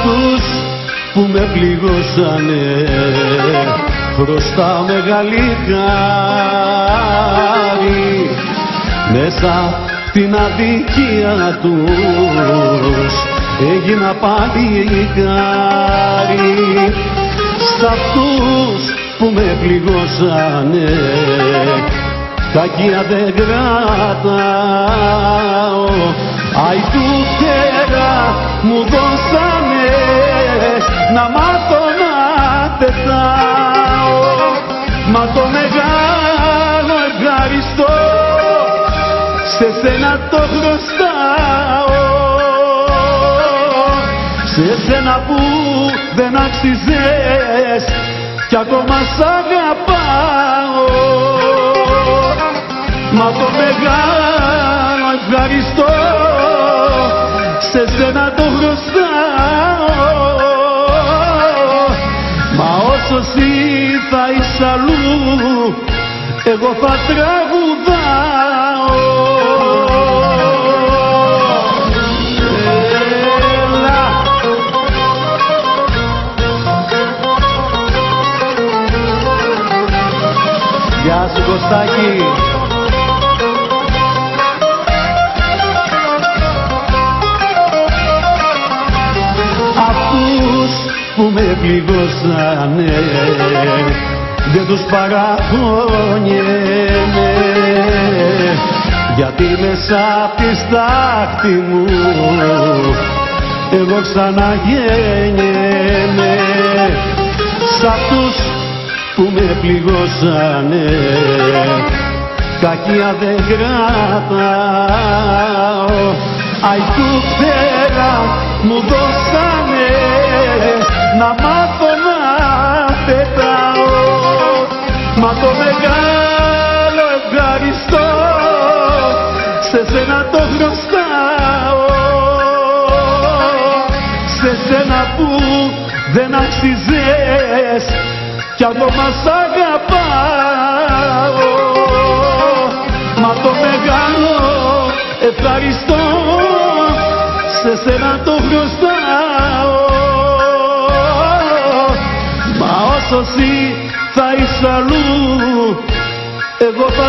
αυτούς που με πληγώσανε χρωστάω μεγάλη χάρη. Μέσα την αδικία τους έγινα παλικάρι. Σ' αυτούς που με πληγώσανε κακία δεν κρατάω. Αϊ του πέρα μου δώσανε να μάθω να πετάω. Μα το μεγάλο ευχαριστώ σε σένα το χρωστάω. Σε σένα που δεν άξιζες κι ακόμα σ' αγαπάω. Μα το μεγάλο ευχαριστώ σε σένα το χρωστάω. Μα όσο εσύ θα είσαι αλλού εγώ θα τραγουδάω. Γεια σου Κωστάκη. Αυτούς που με πληγώσανε δεν τους παραπονιέμαι, γιατί μέσα απ' τη στάχτη μου εγώ ξαναγέννιέμαι. Σ' αυτούς που με πληγώσανε κακία δεν κρατάω. Αϊ του πέρα μου δώσανε να μάθω να πετάω. Μα το μεγάλο ευχαριστώ σε σένα το χρωστάω. Σε σένα που δεν άξιζες κι ακόμα σ' αγαπάω. Μα το μεγάλο ευχαριστώ σε σένα το χρωστάω. Μα όσο εσύ θα είσαι αλλού εγώ θα